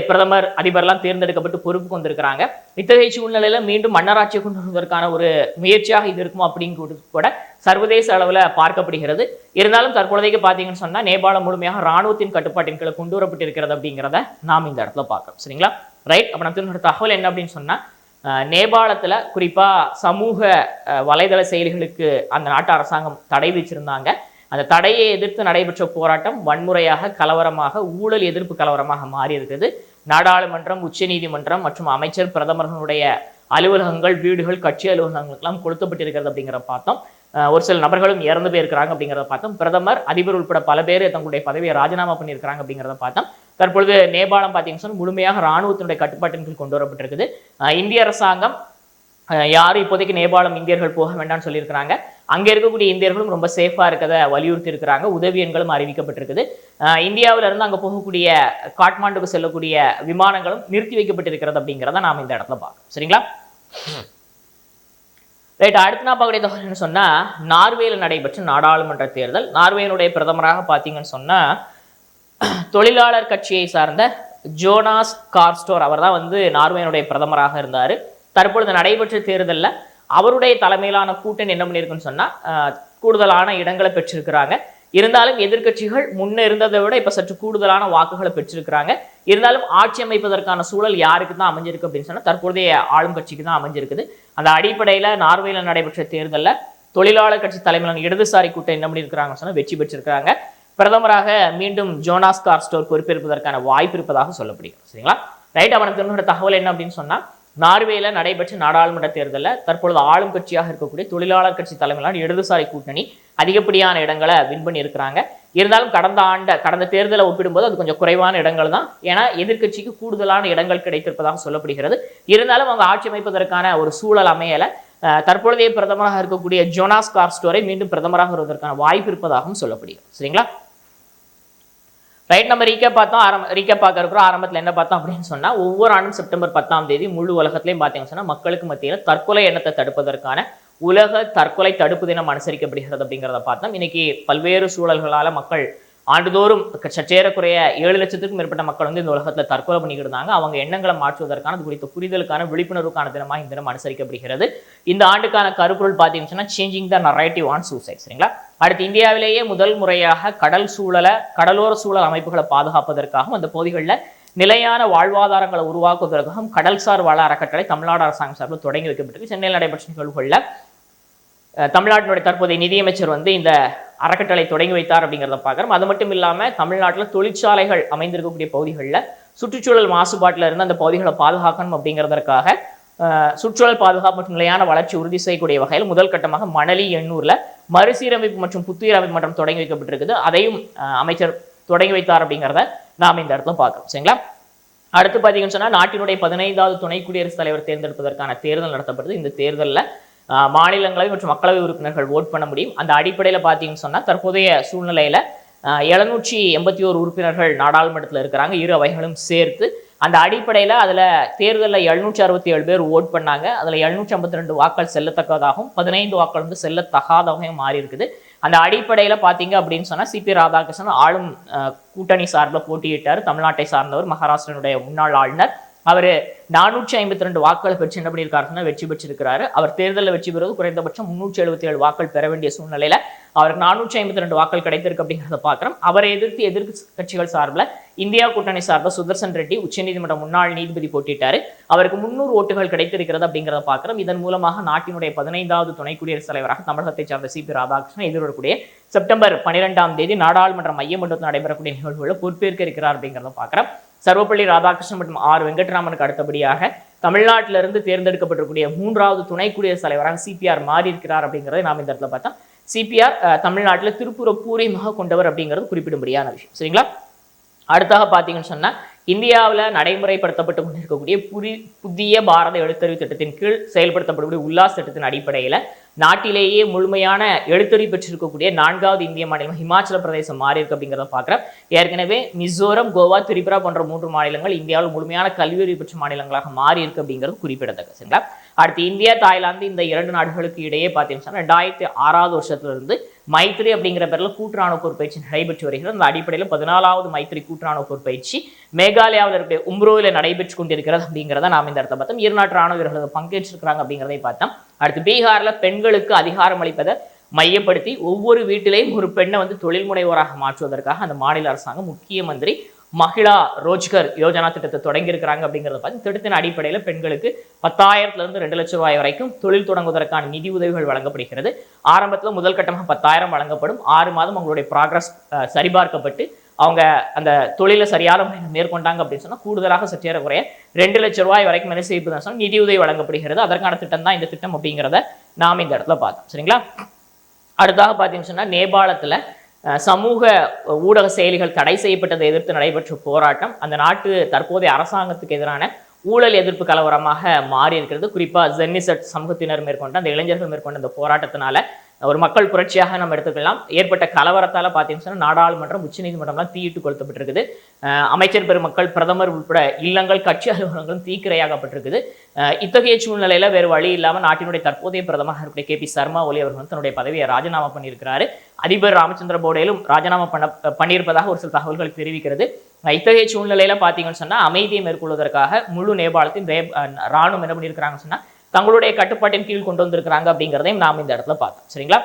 பிரதமர் அதிபர்லாம் தேர்ந்தெடுக்கப்பட்டு பொறுப்புக்கு வந்திருக்கிறாங்க. இத்தகைய சூழ்நிலையில மீண்டும் மன்னராட்சியை கொண்டு வருவதற்கான ஒரு முயற்சியாக இது இருக்கும் அப்படின்னு கூட சர்வதேச அளவில் பார்க்கப்படுகிறது. இருந்தாலும் தற்பொழுதைக்கு பார்த்தீங்கன்னு சொன்னா நேபாளம் முழுமையாக ராணுவத்தின் கட்டுப்பாட்டின் கீழே கொண்டு வரப்பட்டிருக்கிறது அப்படிங்கிறத நாம் இந்த இடத்துல பார்க்கறோம். சரிங்களா? ரைட். அப்ப நம்ம தகவல் என்ன அப்படின்னு சொன்னா நேபாளத்துல குறிப்பா சமூக வலைதள செயலிகளுக்கு அந்த நாட்டு அரசாங்கம் தடை விதிச்சிருந்தாங்க. அந்த தடையை எதிர்த்து நடைபெற்ற போராட்டம் வன்முறையாக கலவரமாக ஊழல் எதிர்ப்பு கலவரமாக மாறி இருக்குது. நாடாளுமன்றம், உச்சநீதிமன்றம் மற்றும் அமைச்சர் பிரதமர்களுடைய அலுவலகங்கள், வீடுகள், கட்சி அலுவலகங்களுக்கெல்லாம் கொளுத்தப்பட்டிருக்கிறது அப்படிங்கிறத பார்த்தோம். ஒரு சில நபர்களும் இறந்து போயிருக்கிறாங்க அப்படிங்கிறத பார்த்தோம். பிரதமர், அதிபர் உட்பட பல பேர் தங்களுடைய பதவியை ராஜினாமா பண்ணியிருக்கிறாங்க அப்படிங்கிறத பார்த்தோம். தற்பொழுது நேபாளம் பார்த்தீங்கன்னா முழுமையாக ராணுவத்தினுடைய கட்டுப்பாட்டின் கீழ் கொண்டு வரப்பட்டிருக்குது. இந்திய அரசாங்கம் யாரும் இப்போதைக்கு நேபாளம் இந்தியர்கள் போக வேண்டாம்னு சொல்லியிருக்கிறாங்க. அங்கே இருக்கக்கூடிய இந்தியர்களும் ரொம்ப சேஃபாக இருக்கதை வலியுறுத்தி இருக்கிறாங்க. உதவி எண்களும் அறிவிக்கப்பட்டிருக்குது. இந்தியாவில இருந்து அங்கே போகக்கூடிய காட்மாண்டுக்கு செல்லக்கூடிய விமானங்களும் நிறுத்தி வைக்கப்பட்டிருக்கிறது அப்படிங்கிறத நாம் இந்த இடத்துல பார்க்கணும். சரிங்களா? ரைட். அடுத்து நான் பார்க்கக்கூடிய தகவல் என்ன சொன்னா நார்வேல நடைபெற்ற நாடாளுமன்ற தேர்தல். நார்வேனுடைய பிரதமராக பார்த்தீங்கன்னு சொன்னா தொழிலாளர் கட்சியை சார்ந்த ஜோனாஸ் கார்ஸ்டோர் அவர் தான் நார்வேனுடைய பிரதமராக இருந்தார். தற்பொழுது நடைபெற்ற தேர்தலில் அவருடைய தலைமையிலான கூட்டணி என்ன பண்ணியிருக்குன்னு சொன்னா கூடுதலான இடங்களை பெற்றிருக்கிறாங்க. இருந்தாலும் எதிர்க்கட்சிகள் முன்ன இருந்ததை விட இப்ப சற்று கூடுதலான வாக்குகளை பெற்றிருக்கிறாங்க. இருந்தாலும் ஆட்சி அமைப்பதற்கான சூழல் யாருக்கு தான் அமைஞ்சிருக்கு அப்படின்னு சொன்னா தற்போதைய ஆளும் கட்சிக்கு தான் அமைஞ்சிருக்குது. அந்த அடிப்படையில நார்வேல நடைபெற்ற தேர்தலில் தொழிலாளர் கட்சி தலைமையிலான இடதுசாரி கூட்டணி என்ன பண்ணியிருக்கிறாங்கன்னு சொன்னா வெற்றி பெற்றிருக்கிறாங்க. பிரதமராக மீண்டும் ஜோனாஸ் கார்ஸ்டோர் பொறுப்பேற்பதற்கான வாய்ப்பு இருப்பதாக சொல்லப்படுகிறது. சரிங்களா? ரைட். அவனுக்கு தகவல் என்ன அப்படின்னு சொன்னா நார்வேல நடைபெற்ற நாடாளுமன்ற தேர்தலில் தற்பொழுது ஆளும் கட்சியாக இருக்கக்கூடிய தொழிலாளர் கட்சி தலைமையிலான இடதுசாரி கூட்டணி அதிகப்படியான இடங்களை வின் பண்ணி இருக்கிறாங்க. இருந்தாலும் கடந்த தேர்தலை ஒப்பிடும்போது அது கொஞ்சம் குறைவான இடங்கள் தான். ஏன்னா எதிர்கட்சிக்கு கூடுதலான இடங்கள் கிடைத்திருப்பதாக சொல்லப்படுகிறது. இருந்தாலும் அவங்க ஆட்சி அமைப்பதற்கான ஒரு சூழல் அமையல. தற்பொழுதைய பிரதமராக இருக்கக்கூடிய ஜோனாஸ் கார்ஸ்டோரை மீண்டும் பிரதமராக வருவதற்கான வாய்ப்பு இருப்பதாகவும் சொல்லப்படுகிறது. சரிங்களா? ரைட், நம்ம ரீகேப் பார்க்க இருக்கிறோம். ஆரம்பத்தில் என்ன பார்த்தோம் அப்படின்னு சொன்னா, ஒவ்வொரு ஆண்டும் செப்டம்பர் 10ஆம் தேதி முழு உலகத்திலையும் பார்த்தீங்கன்னு சொன்னா மக்களுக்கு மத்தியில் தற்கொலை எண்ணத்தை தடுப்பதற்கான உலக தற்கொலை தடுப்பு தினம் அனுசரிக்கப்படுகிறது அப்படிங்கிறத பார்த்தோம். இன்னைக்கு பல்வேறு சூழல்களால மக்கள் ஆண்டுதோறும் சற்றேறக்குறைய 7 லட்சத்துக்கும் மேற்பட்ட மக்கள் வந்து இந்த உலகத்தில் தற்கொலை பண்ணிக்கிட்டு இருந்தாங்க. அவங்க எண்ணங்களை மாற்றுவதற்கான அது குறித்த புரிதலுக்கான விழிப்புணர்வுக்கான தினமாக இந்த தினம் அனுசரிக்கப்படுகிறது. இந்த ஆண்டுக்கான கருப்பொருள் பார்த்தீங்கன்னா changing the narrative on suicide. சரிங்களா? அடுத்து, இந்தியாவிலேயே முதல் முறையாக கடலோர சூழல் அமைப்புகளை பாதுகாப்பதற்காகவும் அந்த பகுதிகளில் நிலையான வாழ்வாதாரங்களை உருவாக்குவதற்காகவும் கடல்சார் வள அறக்கட்டளை தமிழ்நாடு அரசாங்கம் சார்பில் தொடங்கி வைக்கப்பட்டிருக்கு. சென்னையில் நடைபெற்ற நிகழ்வுகளில் தமிழ்நாட்டினுடைய தற்போதைய நிதியமைச்சர் வந்து இந்த அறக்கட்டளை தொடங்கி வைத்தார் அப்படிங்கிறத பார்க்குறோம். அது மட்டும் இல்லாமல் தமிழ்நாட்டில் தொழிற்சாலைகள் அமைந்திருக்கக்கூடிய பகுதிகளில் சுற்றுச்சூழல் மாசுபாட்டில் இருந்து அந்த பகுதிகளை பாதுகாக்கணும் அப்படிங்கிறதற்காக சுற்றுச்சூழல் பாதுகாப்பு மற்றும் நிலையான வளர்ச்சி உறுதி செய்யக்கூடிய வகையில் முதல் கட்டமாக மணலி எண்ணூரில் மறுசீரமைப்பு மற்றும் புத்துயிரமைப்பு மன்றம் தொடங்கி வைக்கப்பட்டிருக்குது. அதையும் அமைச்சர் தொடங்கி வைத்தார் அப்படிங்கிறத நாம் இந்த இடத்துல பார்க்குறோம். சரிங்களா? அடுத்து பார்த்தீங்கன்னு சொன்னால், நாட்டினுடைய 15வது துணை குடியரசுத் தலைவர் தேர்ந்தெடுப்பதற்கான தேர்தல் நடத்தப்படுது. இந்த தேர்தலில் மாநிலங்களவை மற்றும் மக்களவை உறுப்பினர்கள் ஓட் பண்ண முடியும். அந்த அடிப்படையில் பார்த்தீங்கன்னு சொன்னால் தற்போதைய சூழ்நிலையில் 781 உறுப்பினர்கள் நாடாளுமன்றத்தில் இருக்கிறாங்க, இரு அவைகளும் சேர்த்து. அந்த அடிப்படையில் அதில் தேர்தலில் 767 பேர் ஓட் பண்ணாங்க. அதில் 752 வாக்கள் செல்லத்தக்கதாகவும் 15 வாக்கள் வந்து செல்லத்தகாதவையும் மாறி இருக்குது. அந்த அடிப்படையில் பார்த்தீங்க அப்படின்னு சொன்னால் சிபி ராதாகிருஷ்ணன் ஆளும் கூட்டணி சார்பில் போட்டியிட்டார். தமிழ்நாட்டை சார்ந்தவர், மகாராஷ்டிரனுடைய முன்னாள் ஆளுநர். அவர் 452 வாக்குகளை பெற்று என்ன பண்ணியிருக்காருன்னா வெற்றி பெற்றிருக்கிறாரு. அவர் தேர்தலில் வெற்றி பெறுவது குறைந்தபட்சம் 377 வாக்கள் பெற வேண்டிய சூழ்நிலையில அவருக்கு 452 வாக்கள் கிடைத்திருக்கு அப்படிங்கிறத பார்க்கிறோம். அவரை எதிர்த்து கட்சிகள் சார்பில் இந்தியா கூட்டணி சார்பில் சுதர்சன் ரெட்டி உச்சநீதிமன்ற முன்னாள் நீதிபதி போட்டிட்டாரு. அவருக்கு 300 ஓட்டுகள் கிடைத்திருக்கிறது அப்படிங்கிறத பார்க்கிறோம். இதன் மூலமாக நாட்டினுடைய 15வது துணை குடியரசுத் தலைவராக தமிழகத்தை சார்ந்த சிபி ராதாகிருஷ்ணன் எதிர்வரக்கூடிய செப்டம்பர் 12ஆம் தேதி நாடாளுமன்ற மைய மண்டபத்தில் நடைபெறக்கூடிய நிகழ்வுகளில் பொறுப்பேற்க இருக்கிறார் அப்படிங்கிறத பார்க்கிறோம். சர்வப்பள்ளி ராதாகிருஷ்ணன் மற்றும் ஆர் வெங்கட்ராமனுக்கு அடுத்தபடியாக தமிழ்நாட்டிலிருந்து தேர்ந்தெடுக்கப்பட்டிருக்கூடிய 3வது துணை குடியரசுத் தலைவராக சிபிஆர் மாறி இருக்கிறார் அப்படிங்கிறத நாம் இந்த இடத்துல பார்த்தோம். சிபிஆர் தமிழ்நாட்டில் திருப்பூரை பூர்வீகமாக கொண்டவர் அப்படிங்கிறது குறிப்பிடும்படியான விஷயம். சரிங்களா? அடுத்தாக பார்த்தீங்கன்னு சொன்னால், இந்தியாவில் நடைமுறைப்படுத்தப்பட்டு கொண்டிருக்கக்கூடிய புதிய பாரத எழுத்தறிவு திட்டத்தின் கீழ் செயல்படுத்தப்படக்கூடிய உல்லாஸ் திட்டத்தின் அடிப்படையில் நாட்டிலேயே முழுமையான எழுத்தறிவு பெற்றிருக்கக்கூடிய 4வது இந்திய மாநிலம் ஹிமாச்சல பிரதேசம் மாறி இருக்கு அப்படிங்கிறத பார்க்குறோம். ஏற்கனவே மிசோரம், கோவா, திரிபுரா போன்ற 3 மாநிலங்கள் இந்தியாவில் முழுமையான கல்வியறிவு பெற்ற மாநிலங்களாக மாறி இருக்கு அப்படிங்கிறது குறிப்பிடத்தக்க. சரிங்களா? அடுத்து, இந்தியா, தாய்லாந்து இந்த 2 நாடுகளுக்கு இடையே பார்த்தீங்கன்னா 2006வது வருஷத்திலிருந்து மைத்ரி அப்படிங்கிற பேரில் கூட்டுராணுவ போர் பயிற்சி நடைபெற்று வருகிறது. அந்த அடிப்படையில் 14வது மைத்ரி கூட்டுராணுவ போர் பயிற்சி மேகாலயாவில் இருக்க உம்ரோவில் நடைபெற்று கொண்டிருக்கிறது அப்படிங்கிறத நாம் இந்த இடத்த பார்த்தோம். 2 நாட்டு ராணுவ வீரர்கள் பங்கேற்றிருக்கிறாங்க அப்படிங்கிறதை பார்த்தோம். அடுத்து, பீகாரில் பெண்களுக்கு அதிகாரம் அளிப்பதை மையப்படுத்தி ஒவ்வொரு வீட்டிலையும் ஒரு பெண்ணை வந்து தொழில் முனைவோராக மாற்றுவதற்காக அந்த மாநில அரசாங்கம் முக்கிய மந்திரி மகிழா ரோஜ்கர் யோஜனா திட்டத்தை தொடங்கி இருக்கிறாங்க அப்படிங்கிறத பார்த்து திட்டத்தின் அடிப்படையில் பெண்களுக்கு 10,000 2 லட்சம் ரூபாய் வரைக்கும் தொழில் தொடங்குவதற்கான நிதி உதவிகள் வழங்கப்படுகிறது. ஆரம்பத்தில் முதல் கட்டமாக 10,000 வழங்கப்படும். 6 மாதம் அவங்களுடைய ப்ராக்ரஸ் சரிபார்க்கப்பட்டு அவங்க அந்த தொழிலை சரியான முறையில் மேற்கொண்டாங்க அப்படின்னு சொன்னால் கூடுதலாக சற்றேறக்குறைய 2 லட்சம் ரூபாய் வரைக்கும் என்ன செய்யப்படுதுன்னு சொன்னால் நிதி உதவி வழங்கப்படுகிறது. அதற்கான திட்டம் தான் இந்த திட்டம் அப்படிங்கிறத நாம் இந்த இடத்துல பார்த்தோம். சரிங்களா? அடுத்தாக பார்த்தீங்கன்னு சொன்னால், நேபாளத்தில் சமூக ஊடக செயலிகள் தடை செய்யப்பட்டதை எதிர்த்து நடைபெற்ற போராட்டம் அந்த நாட்டு தற்போதைய அரசாங்கத்துக்கு எதிரான ஊழல் எதிர்ப்பு கலவரமாக மாறி இருக்கிறது. குறிப்பாக ஜென்னிசட் சமூகத்தினர் மேற்கொண்ட அந்த இளைஞர்கள் மேற்கொண்ட இந்த போராட்டத்தினால ஒரு மக்கள் புரட்சியாக நம்ம எடுத்துக்கலாம். ஏற்பட்ட கலவரத்தால் பார்த்தீங்கன்னா நாடாளுமன்றம், உச்சநீதிமன்றம்லாம் தீயிட்டு கொளுத்தப்பட்டிருக்குது. அமைச்சர் பெருமக்கள், பிரதமர் உட்பட இல்லங்கள், கட்சி அலுவலகங்களும் தீக்கிரையாகப்பட்டிருக்குது. இத்தகைய சூழ்நிலையில் வேறு வழி இல்லாமல் நாட்டினுடைய தற்போதைய பிரதமராக இருக்கக்கூடிய KP சர்மா ஒலி அவர்கள் தன்னுடைய பதவியை ராஜினாமா பண்ணியிருக்கிறாரு. அதிபர் ராமச்சந்திர போடேலும் ராஜினாமா பண்ணியிருப்பதாக ஒரு சில தகவல்கள் தெரிவிக்கிறது. இத்தகைய சூழ்நிலையில பார்த்தீங்கன்னு சொன்னால் அமைதியை மேற்கொள்வதற்காக முழு நேபாளத்தின் ராணுவம் என்ன பண்ணியிருக்கிறாங்கன்னு சொன்னால் தங்களுடைய கட்டுப்பாட்டின் கீழ் கொண்டு வந்திருக்கிறாங்க அப்படிங்கிறதையும் நாம் இந்த இடத்துல பார்த்தோம். சரிங்களா?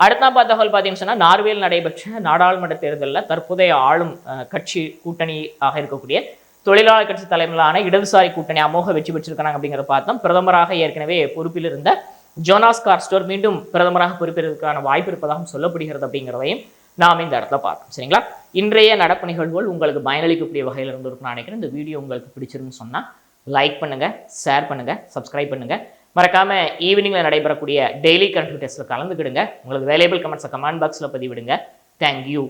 அடுத்த தகவல் பார்த்தீங்கன்னு சொன்னால், நார்வேயில் நடைபெற்ற நாடாளுமன்ற தேர்தலில் தற்போதைய ஆளும் கட்சி கூட்டணியாக இருக்கக்கூடிய தொழிலாளர் கட்சி தலைமையிலான இடதுசாரி கூட்டணி அமோக வெற்றி பெற்றிருக்கிறாங்க அப்படிங்கிறத பார்த்தோம். பிரதமராக ஏற்கனவே பொறுப்பில் இருந்த ஜோனாஸ் கார்ஸ்டோர் மீண்டும் பிரதமராக பொறுப்பேற்பதற்கான வாய்ப்பு இருப்பதாகவும் சொல்லப்படுகிறது அப்படிங்கிறதையும் நாம் இந்த இடத்துல பார்த்தோம். சரிங்களா? இன்றைய நடப்பு நிகழ்வுகள் உங்களுக்கு பயனளிக்கக்கூடிய வகையில் இருந்திருக்கும் நான் நினைக்கிறேன். இந்த வீடியோ உங்களுக்கு பிடிச்சிருன்னு சொன்னால் லைக் பண்ணுங்க, ஷேர் பண்ணுங்க, சப்ஸ்கிரைப் பண்ணுங்க. மறக்காம ஈவினிங்ல நடைபெறக்கூடிய டெய்லி கரண்ட் டெஸ்ட்ல கலந்துக்கிடுங்க. உங்களுக்கு வேலையபிள் கமெண்ட்ஸை கமெண்ட் பாக்ஸ்ல பதிவிடுங்க. தேங்க்யூ.